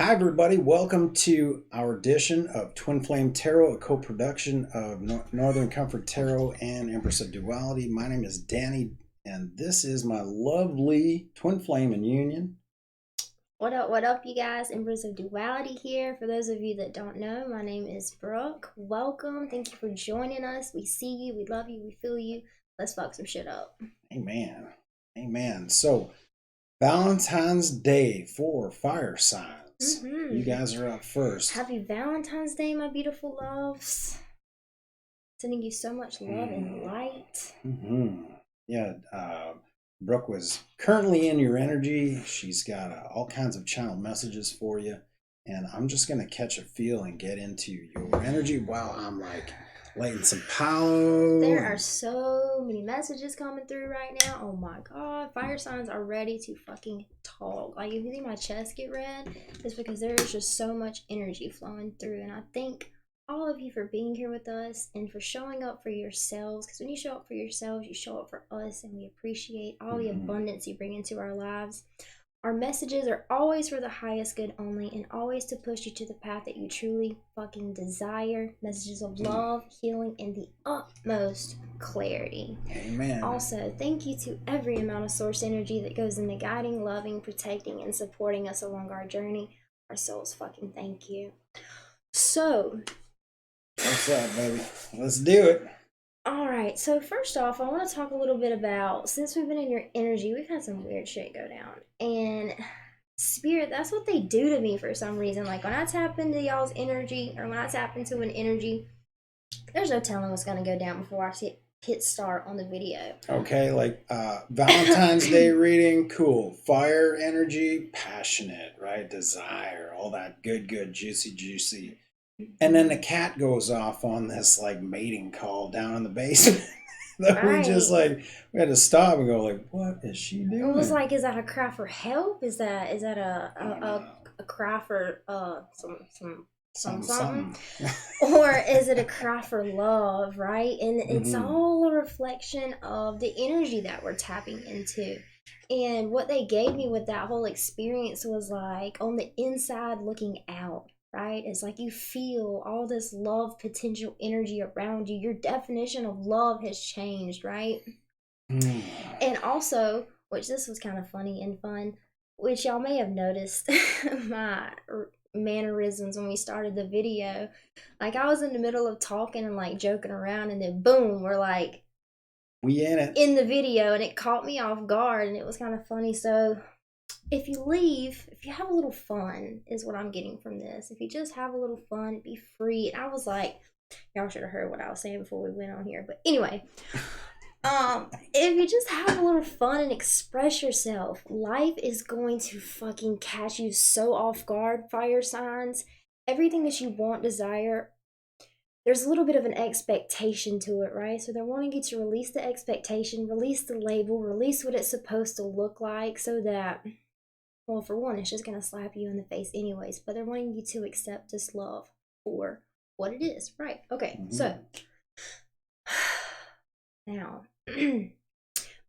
Hi, everybody. Welcome to our edition of Twin Flame Tarot, a co production of Northern Comfort Tarot and Empress of Duality. My name is Danny, and this is my lovely Twin Flame in Union. What up, you guys? Empress of Duality here. For those of you that don't know, my name is Brooke. Welcome. Thank you for joining us. We see you, we love you, we feel you. Let's fuck some shit up. Amen. Amen. So, Valentine's Day for fire signs. You guys are up first. Happy Valentine's Day, my beautiful loves. Sending you so much love and light. Yeah, Brooke was currently in your energy. She's got all kinds of channel messages for you. And I'm just going to catch a feel and get into your energy while I'm like lighting some palo. There are so many messages coming through right now. Oh my god. Fire signs are ready to fucking talk. Like, if you see my chest get red, it's because there is just so much energy flowing through. And I thank all of you for being here with us and for showing up for yourselves. Because when you show up for yourselves, you show up for us. And we appreciate all the abundance you bring into our lives. Our messages are always for the highest good only and always to push you to the path that you truly fucking desire. Messages of love, healing, and the utmost clarity. Amen. Also, thank you to every amount of source energy that goes into guiding, loving, protecting, and supporting us along our journey. Our souls fucking thank you. So, what's up, baby? Let's do it. All right, so first off, I want to talk a little bit about, since we've been in your energy, we've had some weird shit go down. And spirit, that's what they do to me for some reason. Like, when I tap into y'all's energy, or when I tap into an energy, there's no telling what's going to go down before I hit start on the video. Okay, like Valentine's Day reading, cool. Fire energy, passionate, right? Desire, all that good, juicy, juicy. And then the cat goes off on this like mating call down in the basement. That we just like we had to stop and go like, what is she doing? It was like, is that a cry for help? Is that a cry for something? Or is it a cry for love, right? And it's all a reflection of the energy that we're tapping into. And what they gave me with that whole experience was like on the inside looking out, right? It's like you feel all this love potential energy around you. Your definition of love has changed, right? And also, which this was kind of funny and fun, which y'all may have noticed my mannerisms when we started the video. Like, I was in the middle of talking and like joking around, and then boom, we're like, we in it in the video, and it caught me off guard, and it was kind of funny. So if you have a little fun, is what I'm getting from this. If you just have a little fun, be free. And I was like, y'all should have heard what I was saying before we went on here. But anyway, if you just have a little fun and express yourself, life is going to fucking catch you so off guard, fire signs. Everything that you want, desire, there's a little bit of an expectation to it, right? So they're wanting you to release the expectation, release the label, release what it's supposed to look like, so that, well, for one, it's just going to slap you in the face anyways, but they're wanting you to accept this love for what it is, right? Okay, so now,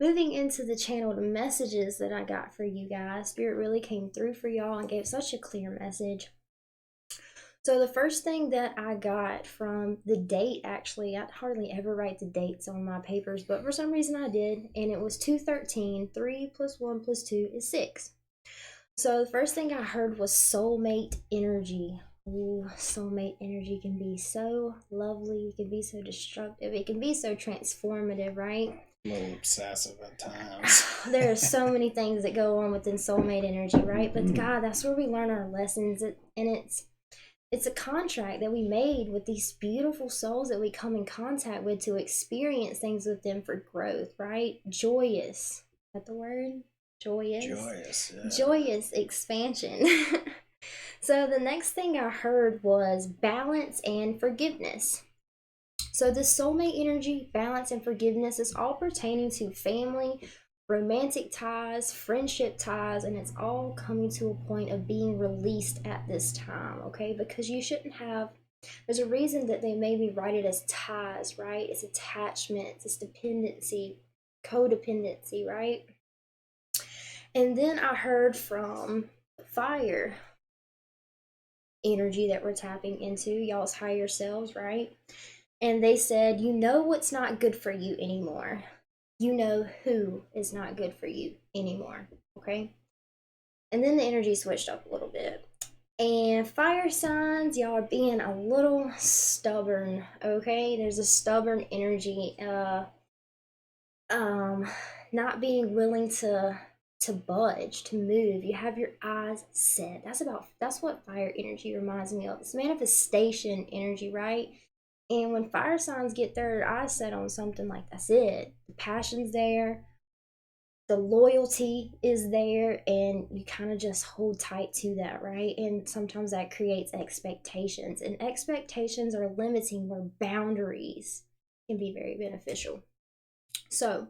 moving into the channeled messages that I got for you guys, Spirit really came through for y'all and gave such a clear message. So the first thing that I got from the date, actually, I hardly ever write the dates on my papers, but for some reason I did, and it was 213. 3 plus 1 plus 2 is 6. So the first thing I heard was soulmate energy. Ooh, soulmate energy can be so lovely, it can be so destructive, it can be so transformative, right? A little obsessive at times. There are so many things that go on within soulmate energy, right? But God, that's where we learn our lessons, and it's a contract that we made with these beautiful souls that we come in contact with to experience things with them for growth, right? Joyous. Is that the word? Joyous. Yeah. Joyous expansion. So the next thing I heard was balance and forgiveness. So this soulmate energy, balance, and forgiveness is all pertaining to family, romantic ties, friendship ties, and it's all coming to a point of being released at this time, okay? Because you shouldn't have, there's a reason that they made me write it as ties, right? It's attachments, it's dependency, codependency, right? And then I heard from fire energy that we're tapping into, y'all's higher selves, right? And they said, you know what's not good for you anymore. You know who is not good for you anymore. Okay? And then the energy switched up a little bit. And fire signs, y'all are being a little stubborn, okay? There's a stubborn energy, not being willing to budge, to move. You have your eyes set. That's what fire energy reminds me of. It's manifestation energy, right? And when fire signs get their eyes set on something, like, that's it. The passion's there, the loyalty is there, and you kind of just hold tight to that, right? And sometimes that creates expectations, and expectations are limiting, where boundaries can be very beneficial. So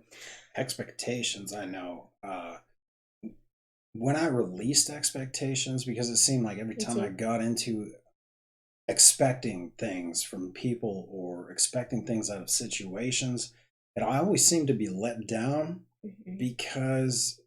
expectations, I know. When I released expectations, because it seemed like every time I got into expecting things from people or expecting things out of situations, and I always seem to be let down because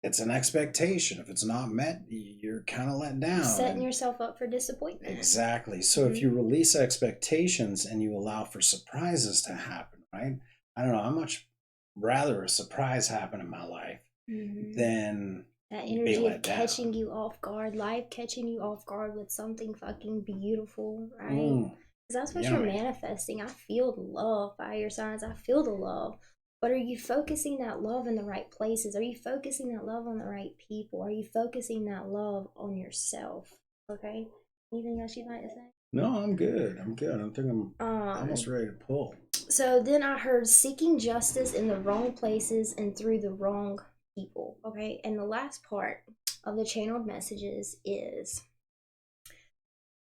it's an expectation. If it's not met, you're kind of let down. Setting yourself up for disappointment. Exactly. So if you release expectations and you allow for surprises to happen, right? I don't know, I much rather a surprise happen in my life than that energy of catching you off guard, life catching you off guard with something fucking beautiful, right? Because that's what you're manifesting. I feel the love, fire signs. I feel the love. But are you focusing that love in the right places? Are you focusing that love on the right people? Are you focusing that love on yourself? Okay? Anything else you'd like to say? No, I'm good. I'm think I'm almost ready to pull. So then I heard seeking justice in the wrong places and through the wrong people. Okay? And the last part of the channeled messages is,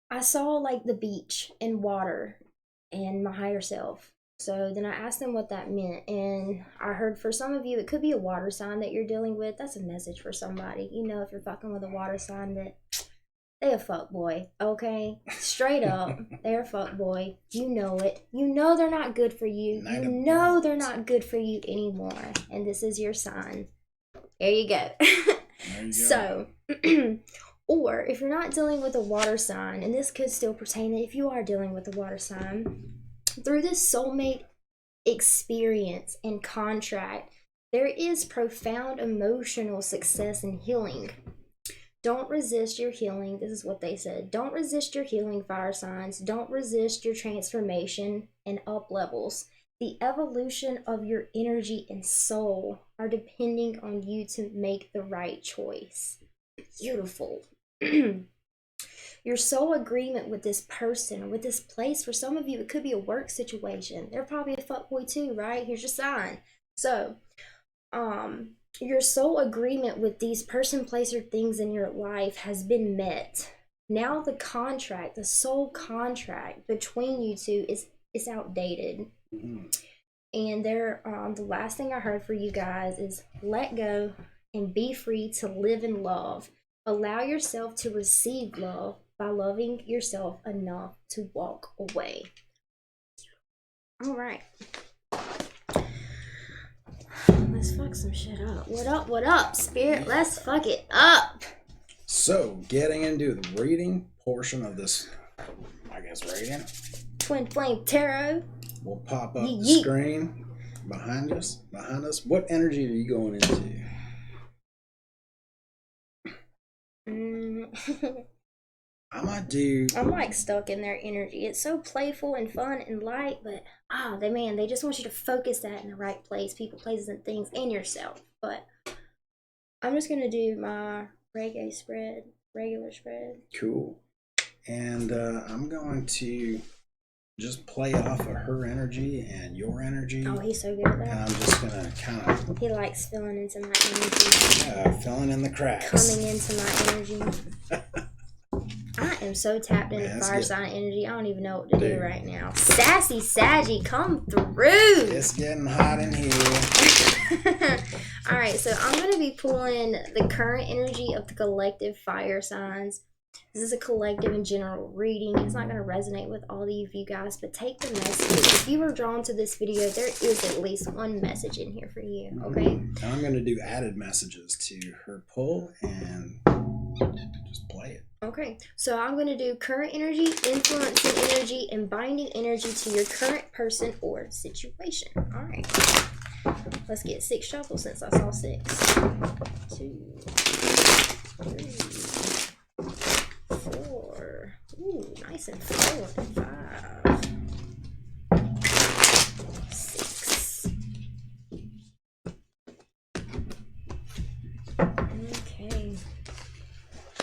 I saw like the beach and water and my higher self. So then I asked them what that meant, and I heard for some of you, it could be a water sign that you're dealing with. That's a message for somebody. You know, if you're fucking with a water sign, that they a fuck boy, okay? Straight up, they're a fuck boy. You know it. You know they're not good for you. You know they're not good for you anymore, and this is your sign. There you go. There you go. So, or if you're not dealing with a water sign, and this could still pertain if you are dealing with a water sign, through this soulmate experience and contract, there is profound emotional success and healing. Don't resist your healing. This is what they said. Don't resist your healing, fire signs. Don't resist your transformation and up levels. The evolution of your energy and soul are depending on you to make the right choice. Beautiful. Your soul agreement with this person or with this place, for some of you, it could be a work situation. They're probably a fuckboy too, right? Here's your sign. So, your soul agreement with these person, place, or things in your life has been met. Now the contract, the soul contract between you two is outdated. And the last thing I heard for you guys is let go and be free to live in love. Allow yourself to receive love by loving yourself enough to walk away. All right. Let's fuck some shit up. What up, Spirit? Let's fuck it up. So, getting into the reading portion of this, I guess, reading. Twin Flame Tarot. We'll pop up the screen behind us. What energy are you going into? I'm like stuck in their energy. It's so playful and fun and light, but they just want you to focus that in the right place, people, places, and things, and yourself. But I'm just gonna do my regular spread. Cool. And I'm going to just play off of her energy and your energy. Oh, he's so good at that. And I'm just gonna kind of. He likes filling into my energy. Yeah, filling in the cracks. Coming into my energy. I am so tapped into fire sign energy. I don't even know what to do right now. Sassy Saggy, come through. It's getting hot in here. All right, so I'm going to be pulling the current energy of the collective fire signs. This is a collective and general reading. It's not going to resonate with all of you guys, but take the message. If you were drawn to this video, there is at least one message in here for you, okay? I'm going to do added messages to her pull and just play play it. Okay, so I'm going to do current energy, influencing energy, and binding energy to your current person or situation. All right, let's get 6 shuffles since I saw 6. 2, 3, 4. Ooh, nice and full. 5, 6. Okay.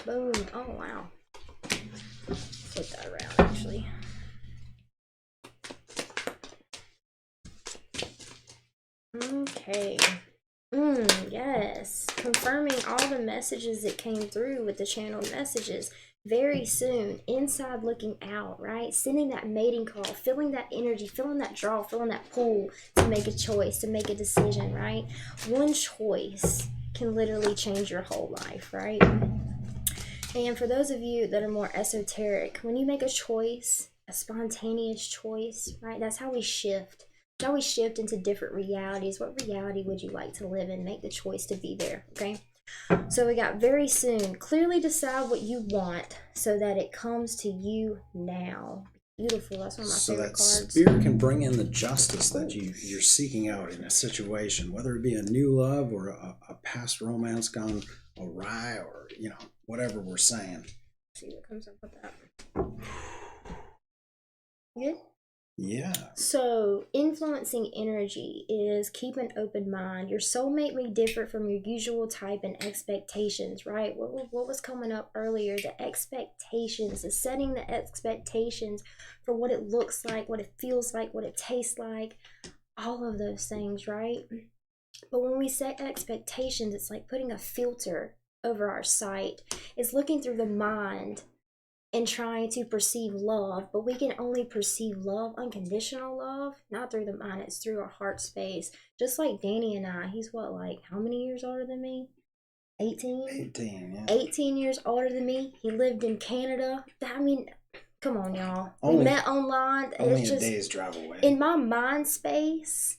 Boom. Oh, wow. Flip that around, actually. Okay. Yes. Confirming all the messages that came through with the channeled messages. Very soon, inside looking out, right? Sending that mating call, feeling that energy, feeling that draw, feeling that pull to make a choice, to make a decision, right? One choice can literally change your whole life, right? And for those of you that are more esoteric, when you make a choice, a spontaneous choice, right? That's how we shift. That's how we shift into different realities. What reality would you like to live in? Make the choice to be there, okay? So we got very soon. Clearly decide what you want so that it comes to you now. Beautiful. That's one of my favorite cards. So that spirit can bring in the justice that you're seeking out in a situation, whether it be a new love or a past romance gone awry, or whatever we're saying. Let's see what comes up with that. Good? Yeah. So influencing energy is keep an open mind. Your soulmate may differ from your usual type and expectations, right? What was coming up earlier? The expectations, the setting the expectations for what it looks like, what it feels like, what it tastes like, all of those things, right? But when we set expectations, it's like putting a filter over our sight. It's looking through the mind and trying to perceive love, but we can only perceive love, unconditional love, not through the mind, it's through our heart space. Just like Danny and I, he's what, like, how many years older than me? 18? 18, yeah. 18 years older than me. He lived in Canada. I mean, come on, y'all. We met online. Only it's a just, day's drive away. in my mind space,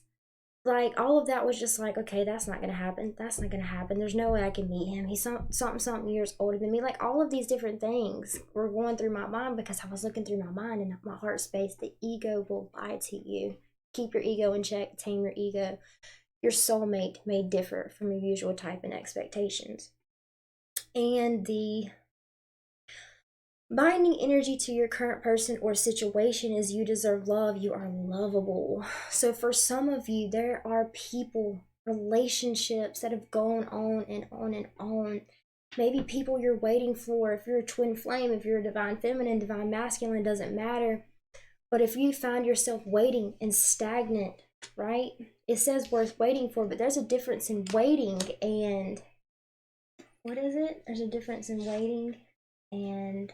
like, all of that was just like, okay, that's not gonna happen. That's not gonna happen. There's no way I can meet him. He's something years older than me. Like, all of these different things were going through my mind because I was looking through my mind and my heart space. The ego will lie to you. Keep your ego in check. Tame your ego. Your soulmate may differ from your usual type and expectations. And the binding energy to your current person or situation is you deserve love. You are lovable. So for some of you, there are people, relationships that have gone on and on and on. Maybe people you're waiting for. If you're a twin flame, if you're a divine feminine, divine masculine, doesn't matter. But if you find yourself waiting and stagnant, right? It says worth waiting for, but there's a difference in waiting and, what is it? There's a difference in waiting and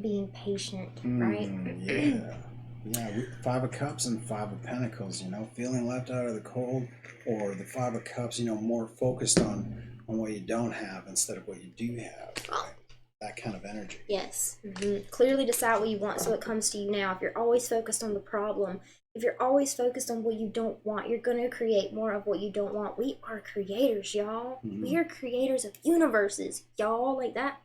being patient, right? Yeah, 5 of Cups and 5 of Pentacles, feeling left out of the cold, or the 5 of Cups, more focused on what you don't have instead of what you do have, right? That kind of energy. Yes. Clearly decide what you want so it comes to you now. If you're always focused on the problem, if you're always focused on what you don't want, you're going to create more of what you don't want. We are creators, y'all. We are creators of universes, y'all. Like that.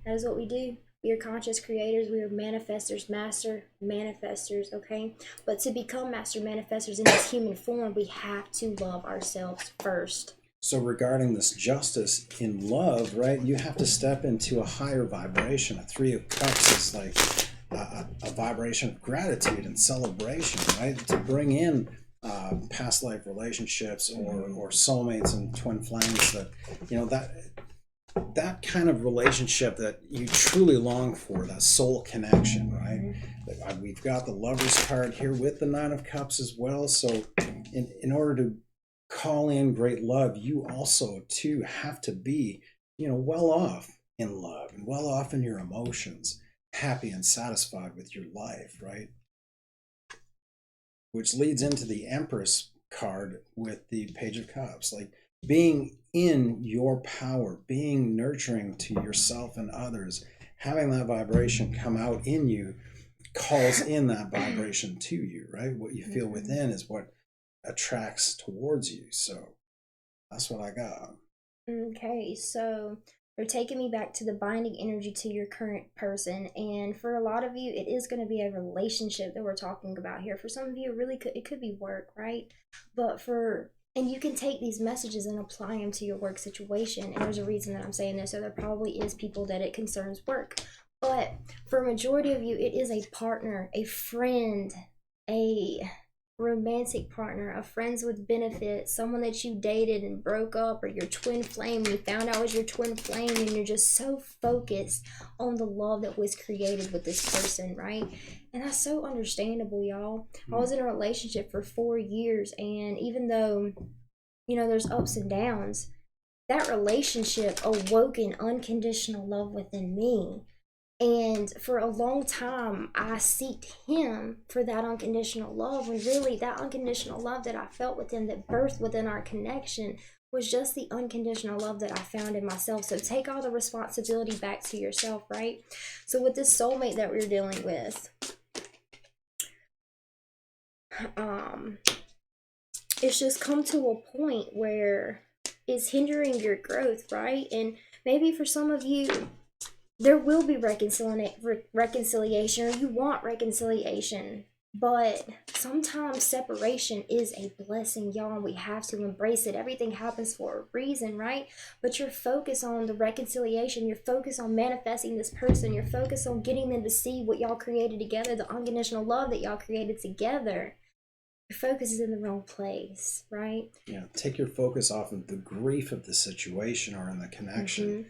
That is what we do. We are conscious creators. We are manifestors, master manifestors, okay? But to become master manifestors in this human form, we have to love ourselves first. So regarding this justice in love, right, you have to step into a higher vibration. A 3 of Cups is like a vibration of gratitude and celebration, right? To bring in past life relationships or soulmates and twin flames that kind of relationship that you truly long for, that soul connection, right? We've got the Lover's card here with the 9 of Cups as well. So in order to call in great love, you also too have to be, well off in love and well off in your emotions, happy and satisfied with your life, right? Which leads into the Empress card with the Page of Cups, like being in your power, being nurturing to yourself and others, having that vibration come out in you calls in that vibration to you, right? What you feel within is what attracts towards you. So that's what I got. Okay, so They're taking me back to the binding energy to your current person. And for a lot of you, it is going to be a relationship that we're talking about here. For some of you, it could be work, right? And you can take these messages and apply them to your work situation. And there's a reason that I'm saying this. So there probably is people that it concerns work. But for a majority of you, it is a partner, a friend, a romantic partner, a friends with benefits, someone that you dated and broke up, or your twin flame. You found out was your twin flame, and you're just so focused on the love that was created with this person, right? And that's so understandable, y'all. I was in a relationship for 4 years, and even though, there's ups and downs, that relationship awoke an unconditional love within me. And for a long time, I sought him for that unconditional love, when really that unconditional love that I felt within, that birthed within our connection, was just the unconditional love that I found in myself. So take all the responsibility back to yourself, right? So with this soulmate that we're dealing with, it's just come to a point where it's hindering your growth, right? And maybe for some of you, there will be reconciliation, or you want reconciliation, but sometimes separation is a blessing, y'all, and we have to embrace it. Everything happens for a reason, right? But you're focused on the reconciliation, you're focused on manifesting this person, you're focused on getting them to see what y'all created together, the unconditional love that y'all created together. Your focus is in the wrong place, right? Yeah, take your focus off of the grief of the situation or in the connection,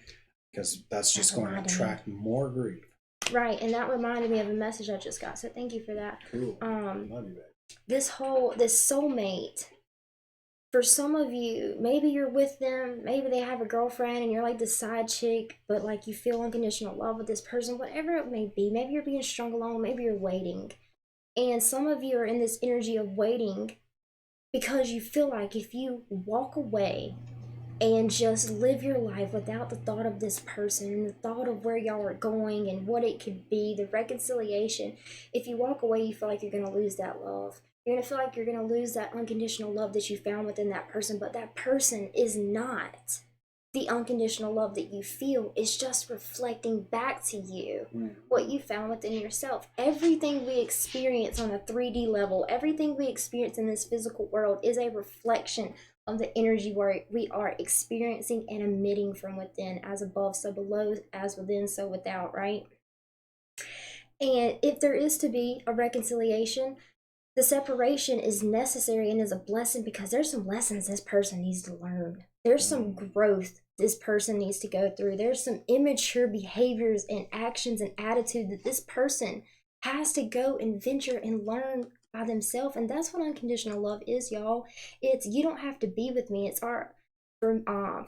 because that's just going to attract more grief. Right, and that reminded me of a message I just got, so thank you for that. Cool. Love you, babe. This soulmate, for some of you, maybe you're with them, maybe they have a girlfriend and you're like the side chick, but like you feel unconditional love with this person, whatever it may be. Maybe you're being strung along, maybe you're waiting. And some of you are in this energy of waiting because you feel like if you walk away and just live your life without the thought of this person and the thought of where y'all are going and what it could be, the reconciliation, if you walk away, you feel like you're going to lose that love. You're going to feel like you're going to lose that unconditional love that you found within that person, but that person is not the unconditional love that you feel. Is just reflecting back to you what you found within yourself. Everything we experience on a 3D level, everything we experience in this physical world is a reflection of the energy where we are experiencing and emitting from within, as above, so below, as within, so without, right? And if there is to be a reconciliation, the separation is necessary and is a blessing, because there's some lessons this person needs to learn. There's some growth this person needs to go through. There's some immature behaviors and actions and attitude that this person has to go and venture and learn by themselves. And that's what unconditional love is, y'all. It's, you don't have to be with me. It's for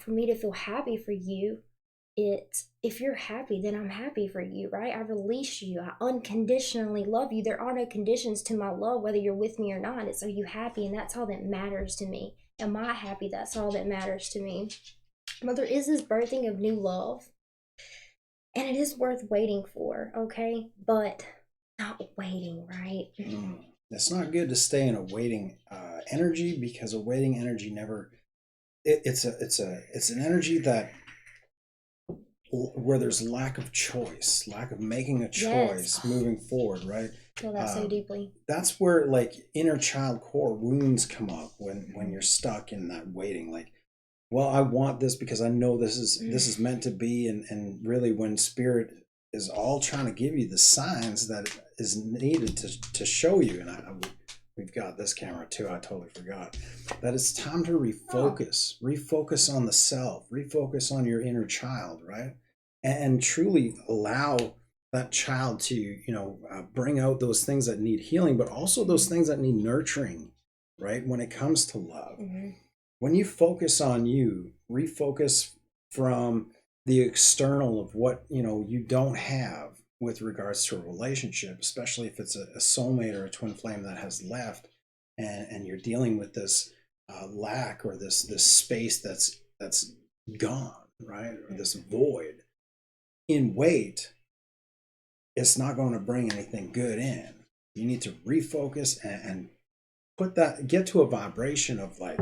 me to feel happy for you. It's, if you're happy, then I'm happy for you, right? I release you. I unconditionally love you. There are no conditions to my love, whether you're with me or not. It's, are you happy? And that's all that matters to me. Am I happy? That's all that matters to me. But there is this birthing of new love, and it is worth waiting for, okay? But not waiting, right? It's not good to stay in a waiting energy, because a waiting energy never. It's an energy that, where there's lack of choice, lack of making a choice, moving forward, right? I feel that so deeply. That's where like inner child core wounds come up when you're stuck in that waiting. Like, well, I want this because I know this is meant to be, and really when spirit is all trying to give you the signs that is needed to show you. And we've got this camera too. I totally forgot that it's time to refocus on the self, refocus on your inner child, right? And truly allow that child to, bring out those things that need healing, but also those things that need nurturing, right? When it comes to love, when you focus on you, refocus from the external of what, you don't have with regards to a relationship, especially if it's a soulmate or a twin flame that has left, and you're dealing with this lack, or this space that's gone, right? Or this void. In wait, it's not going to bring anything good in. You need to refocus and put that, get to a vibration of like,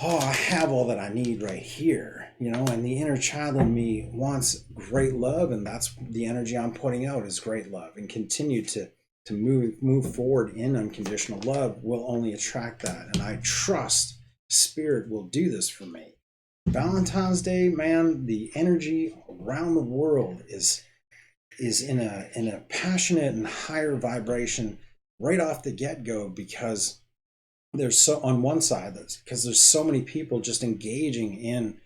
oh, I have all that I need right here, you know, and the inner child in me wants great love, and that's the energy I'm putting out is great love, and continue to move forward in unconditional love will only attract that, and I trust spirit will do this for me. Valentine's Day, man, the energy around the world is in a passionate and higher vibration right off the get go because there's so on one side that's because there's so many people just engaging in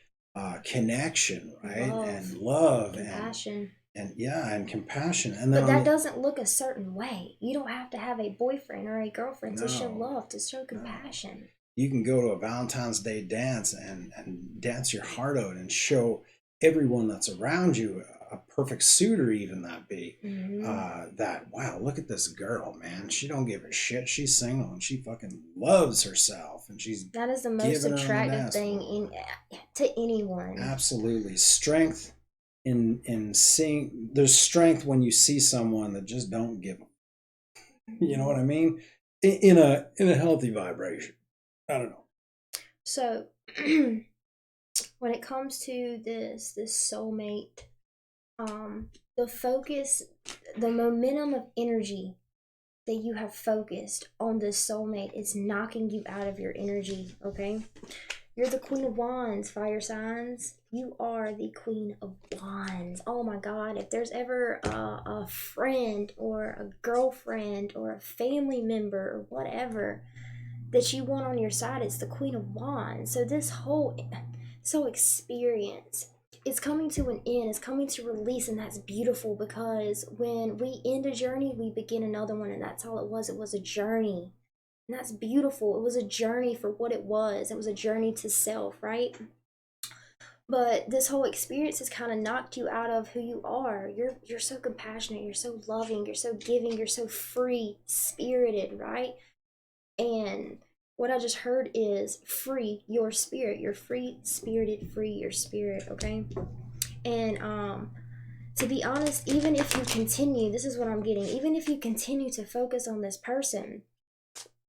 connection, right, and love compassion, and yeah, and compassion, and then but on that the doesn't look a certain way. You don't have to have a boyfriend or a girlfriend to show no, love, to show no, compassion. you can go to a Valentine's Day dance and dance your heart out and show everyone that's around you a perfect suitor, even that be that wow, look at this girl, man. She don't give a shit. She's single and she fucking loves herself, and she's That is the most giving her on the attractive dance thing floor. to anyone. Absolutely, strength in seeing. There's strength when you see someone that just don't give. You know what I mean? In a healthy vibration. I don't know. So when it comes to this soulmate, the focus, the momentum of energy that you have focused on this soulmate is knocking you out of your energy. Okay, you're the Queen of Wands, fire signs. You are the Queen of Wands. Oh my God, if there's ever a friend or a girlfriend or a family member or whatever that you want on your side, it's the Queen of Wands. So this whole experience is coming to an end, it's coming to release, and that's beautiful because when we end a journey, we begin another one, and that's all it was. It was a journey. And that's beautiful. It was a journey for what it was. It was a journey to self, right? But this whole experience has kind of knocked you out of who you are. You're so compassionate, you're so loving, you're so giving, you're so free spirited, right? And what I just heard is free your spirit. You're free spirited, free your spirit, okay? And to be honest, even if you continue, this is what I'm getting, even if you continue to focus on this person,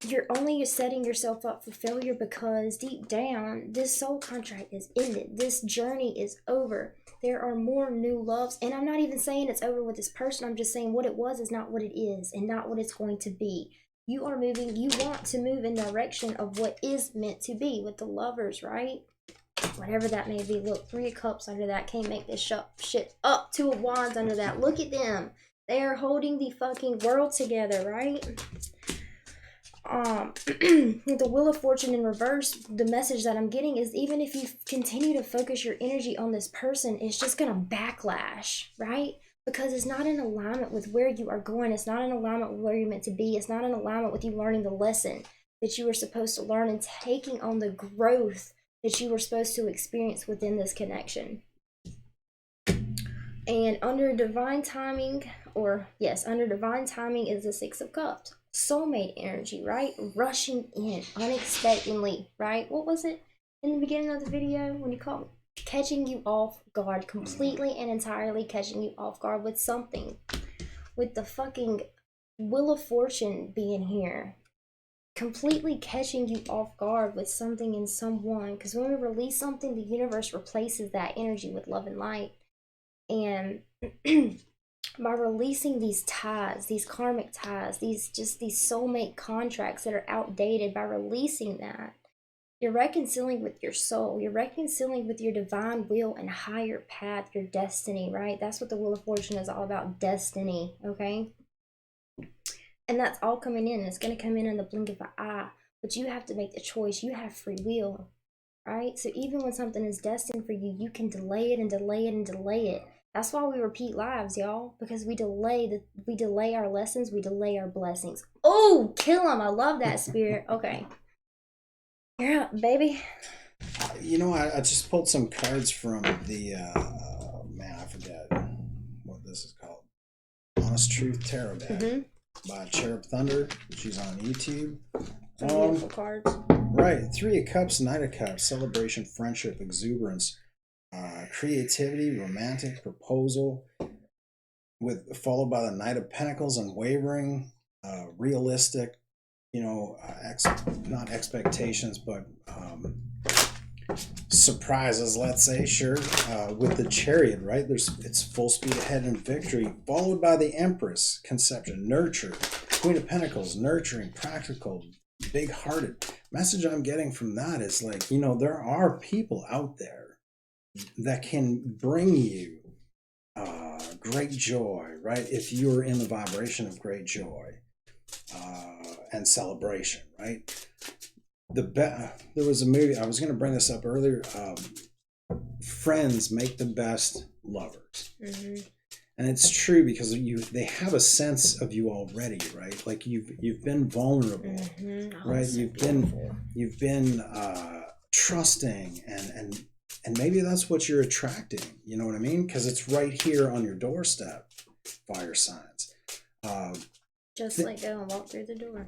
you're only setting yourself up for failure because deep down, this soul contract is ended. This journey is over. There are more new loves. And I'm not even saying it's over with this person. I'm just saying what it was is not what it is and not what it's going to be. You are moving, you want to move in direction of what is meant to be with the lovers, right? Whatever that may be. Look, 3 of Cups under that. Can't make this shit up. 2 of Wands under that. Look at them. They are holding the fucking world together, right? The Wheel of Fortune in reverse, the message that I'm getting is even if you continue to focus your energy on this person, it's just gonna backlash, right? Because it's not in alignment with where you are going. It's not in alignment with where you're meant to be. It's not in alignment with you learning the lesson that you were supposed to learn and taking on the growth that you were supposed to experience within this connection. And under divine timing, or yes, under divine timing is the 6 of Cups. Soulmate energy, right? Rushing in unexpectedly, right? What was it in the beginning of the video when you called catching you off guard, completely and entirely catching you off guard with something, with the fucking Wheel of Fortune being here, completely catching you off guard with something and someone. Because when we release something, the universe replaces that energy with love and light. And by releasing these ties, these karmic ties, these soulmate contracts that are outdated, by releasing that, you're reconciling with your soul. You're reconciling with your divine will and higher path, your destiny, right? That's what the Wheel of Fortune is all about, destiny, okay? And that's all coming in. It's going to come in the blink of an eye. But you have to make the choice. You have free will, right? So even when something is destined for you, you can delay it and delay it and delay it. That's why we repeat lives, y'all, because we delay our lessons, we delay our blessings. Oh, kill them. I love that spirit. Okay. You're up, baby. You know, I just pulled some cards from the man, I forget what this is called. Honest Truth Tarot Deck by Cherub Thunder. She's on YouTube. Some beautiful cards. Right, 3 of Cups, Knight of Cups, celebration, friendship, exuberance, creativity, romantic, proposal, with followed by the Knight of Pentacles, unwavering, realistic, you know, not expectations, but surprises, let's say, sure, with the Chariot, right? It's full speed ahead in victory, followed by the Empress, conception, nurture, Queen of Pentacles, nurturing, practical, big-hearted. Message I'm getting from that is like, there are people out there that can bring you great joy, right? If you're in the vibration of great joy and celebration, right? There was a movie, I was going to bring this up earlier. Friends make the best lovers. Mm-hmm. And it's true because they have a sense of you already, right? Like you've been vulnerable, Mm-hmm. Oh, right? so You've been trusting, and maybe that's what you're attracting. You know what I mean? Because it's right here on your doorstep. Fire signs. Just let go and walk through the door.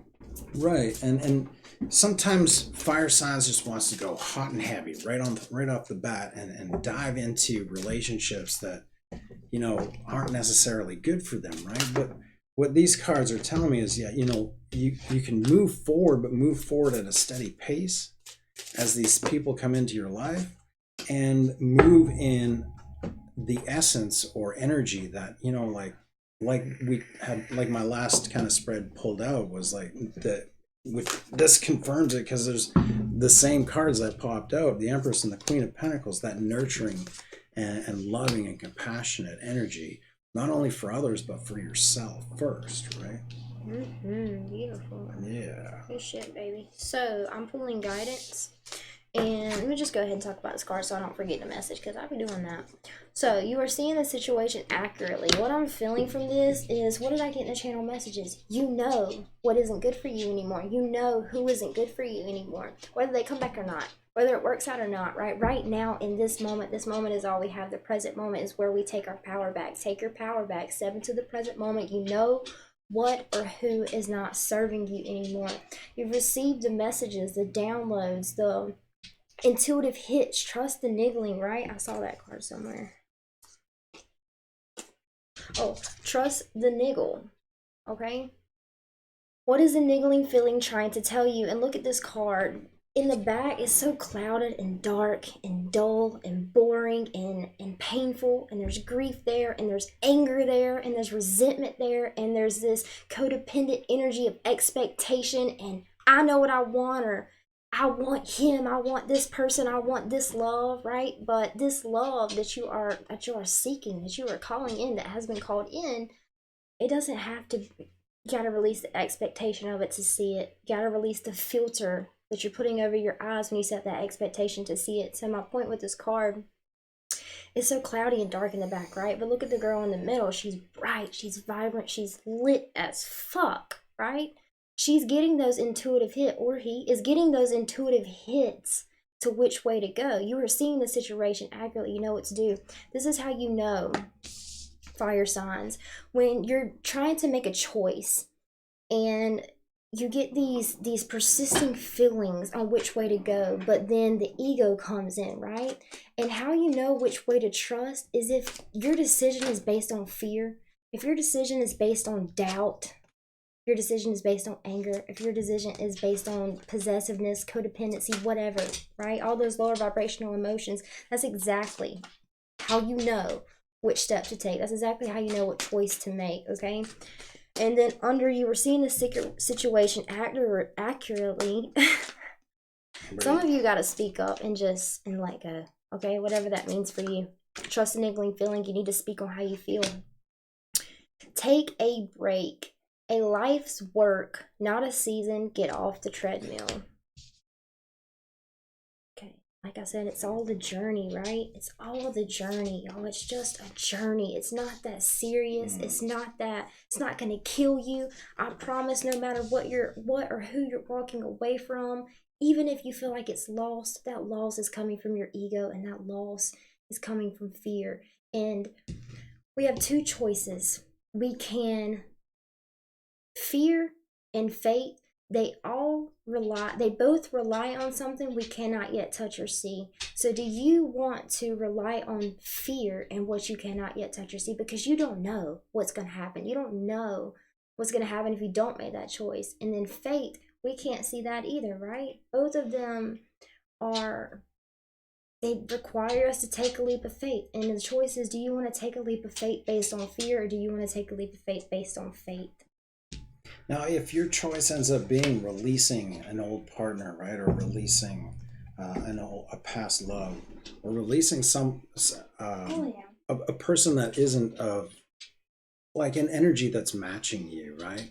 Right, and sometimes fire signs just wants to go hot and heavy right off the bat and dive into relationships that aren't necessarily good for them, right? But what these cards are telling me is, you can move forward, but move forward at a steady pace as these people come into your life, and move in the essence or energy that like we had, like my last kind of spread pulled out was like that. With this confirms it because there's the same cards that popped out: the Empress and the Queen of Pentacles, that nurturing and loving and compassionate energy, not only for others but for yourself first, right? Mm-hmm. Beautiful. Yeah. Good shit, baby. So I'm pulling guidance. And let me just go ahead and talk about this card so I don't forget the message, because I'll be doing that. So you are seeing the situation accurately. What I'm feeling from this is, what did I get in the channel messages? You know what isn't good for you anymore. You know who isn't good for you anymore, whether they come back or not, whether it works out or not, right? Right now in this moment is all we have. The present moment is where we take our power back. Take your power back. Step into the present moment. You know what or who is not serving you anymore. You've received the messages, the downloads, the intuitive hits. Trust the niggling, right? I saw that card somewhere. Oh, trust the niggle. Okay? What is the niggling feeling trying to tell you? And look at this card. In the back, it's so clouded and dark and dull and boring and painful. And there's grief there, and there's anger there, and there's resentment there, and there's this codependent energy of expectation. And I know what I want, or I want him, I want this person, I want this love, right? But this love that you are seeking, that you are calling in, that has been called in, it doesn't have to. You gotta release the expectation of it to see it. You gotta release the filter that you're putting over your eyes when you set that expectation to see it. So my point with this card, it's so cloudy and dark in the back, right? But look at the girl in the middle. She's bright, she's vibrant, she's lit as fuck, right? She's getting those intuitive hits, or he is getting those intuitive hits to which way to go. You are seeing the situation accurately. You know what to do. This is how you know, fire signs, when you're trying to make a choice and you get these persisting feelings on which way to go, but then the ego comes in, right? And how you know which way to trust is if your decision is based on fear, if your decision is based on doubt, your decision is based on anger, if your decision is based on possessiveness, codependency, whatever, right? All those lower vibrational emotions, that's exactly how you know which step to take. That's exactly how you know what choice to make, okay? And then under, you were seeing the situation accurately. Some of you got to speak up and let go, okay? Whatever that means for you. Trust the niggling feeling. You need to speak on how you feel. Take a break. A life's work, not a season. Get off the treadmill. Okay, like I said, it's all the journey, right? It's all the journey, y'all. It's just a journey. It's not that serious. It's not going to kill you. I promise, no matter what or who you're walking away from, even if you feel like it's lost, that loss is coming from your ego, and that loss is coming from fear. And we have two choices. We can fear and fate, they both rely on something we cannot yet touch or see. So do you want to rely on fear and what you cannot yet touch or see? Because you don't know what's going to happen. You don't know what's going to happen if you don't make that choice. And then fate, we can't see that either, right? Both of them are they require us to take a leap of faith. And the choice is, do you want to take a leap of faith based on fear, or do you want to take a leap of faith based on faith? Now, if your choice ends up being releasing an old partner, right, or releasing a past love, or releasing a person that isn't of like an energy that's matching you, right?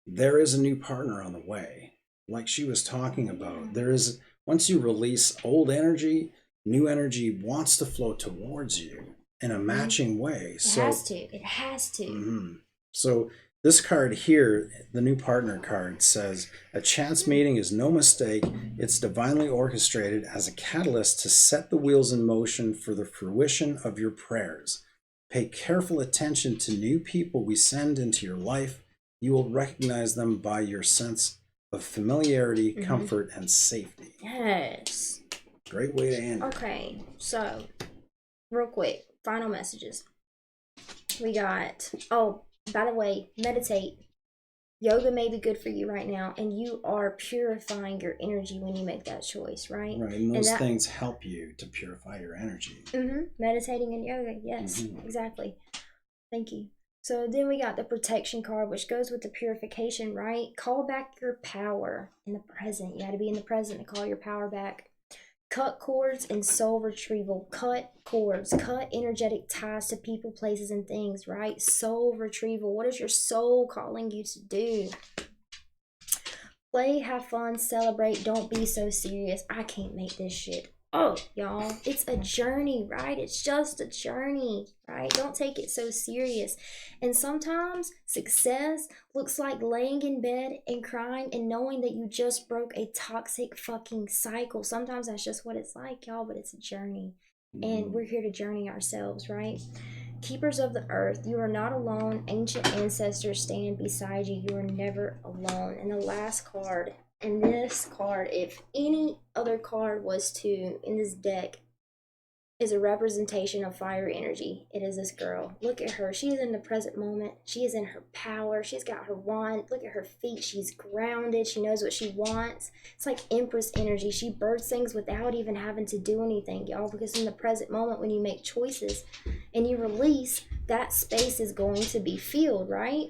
There is a new partner on the way. Like she was talking about, there is, once you release old energy, new energy wants to flow towards you in a matching way. It has to. It has to. Mm-hmm. So this card here, the new partner card, says a chance meeting is no mistake. It's divinely orchestrated as a catalyst to set the wheels in motion for the fruition of your prayers. Pay careful attention to new people we send into your life. You will recognize them by your sense of familiarity, comfort, and safety. Yes. Great way to end it. Okay, so real quick, final messages. We got, oh, by the way, meditate. Yoga may be good for you right now, and you are purifying your energy when you make that choice, right? Right, and those things help you to purify your energy. Meditating and yoga, yes, exactly. Thank you. So then we got the protection card, which goes with the purification, right? Call back your power in the present. You got to be in the present to call your power back. Cut cords and soul retrieval. Cut cords. Cut energetic ties to people, places, and things, right? Soul retrieval. What is your soul calling you to do? Play, have fun, celebrate. Don't be so serious. I can't make this shit up, y'all. It's a journey, right? It's just a journey, right? Don't take it so serious. And sometimes success looks like laying in bed and crying and knowing that you just broke a toxic fucking cycle. Sometimes that's just what it's like, y'all, but it's a journey. And we're here to journey ourselves, right? Keepers of the earth, you are not alone. Ancient ancestors stand beside you. You are never alone. And the last card, and this card, if any other card was to, in this deck, is a representation of fire energy. It is this girl. Look at her. She is in the present moment. She is in her power. She's got her wand. Look at her feet. She's grounded. She knows what she wants. It's like Empress energy. She births things without even having to do anything, y'all, because in the present moment, when you make choices and you release, that space is going to be filled, right?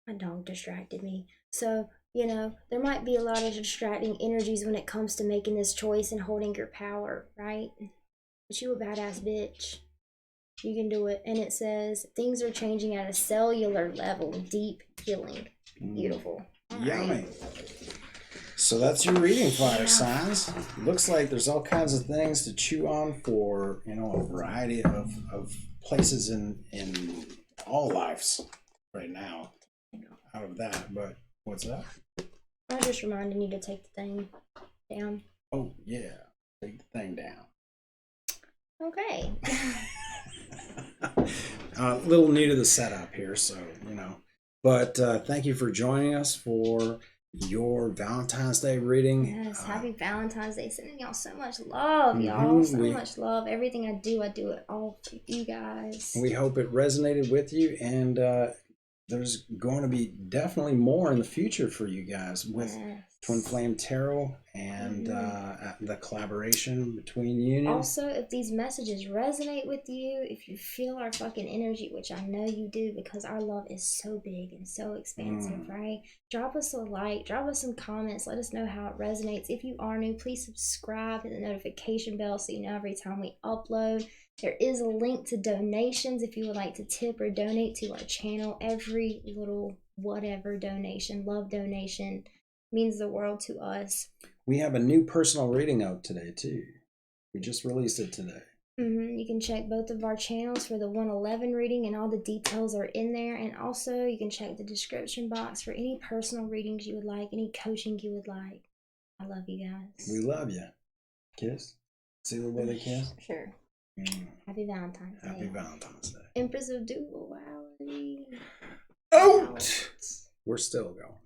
My dog distracted me. So, there might be a lot of distracting energies when it comes to making this choice and holding your power, right? But you a badass bitch. You can do it. And it says, things are changing at a cellular level. Deep healing. Beautiful. Yummy. Right. So that's your reading, fire signs. Looks like there's all kinds of things to chew on for, a variety of places in all lives right now. Out of that, but what's that? I'm just reminding you to take the thing down. Oh yeah, take the thing down. Okay. A little new to the setup here, so but thank you for joining us for your Valentine's Day reading. Yes, happy Valentine's Day. Sending y'all so much love, y'all. So much love. Everything I do it all for you guys. We hope it resonated with you, and there's going to be definitely more in the future for you guys with Twin Flame Tarot and the collaboration between Union. Also, if these messages resonate with you, if you feel our fucking energy, which I know you do because our love is so big and so expansive, right? Drop us a like, drop us some comments, let us know how it resonates. If you are new, please subscribe, hit the notification bell so you know every time we upload. There is a link to donations if you would like to tip or donate to our channel. Every little whatever donation, love donation, means the world to us. We have a new personal reading out today too. We just released it today. You can check both of our channels for the 111 reading, and all the details are in there. And also you can check the description box for any personal readings you would like, any coaching you would like. I love you guys. We love you. Kiss. See the way they kiss? Sure. Happy Valentine's Day. Happy Valentine's Day. Empress of Duality. Out! We're still going.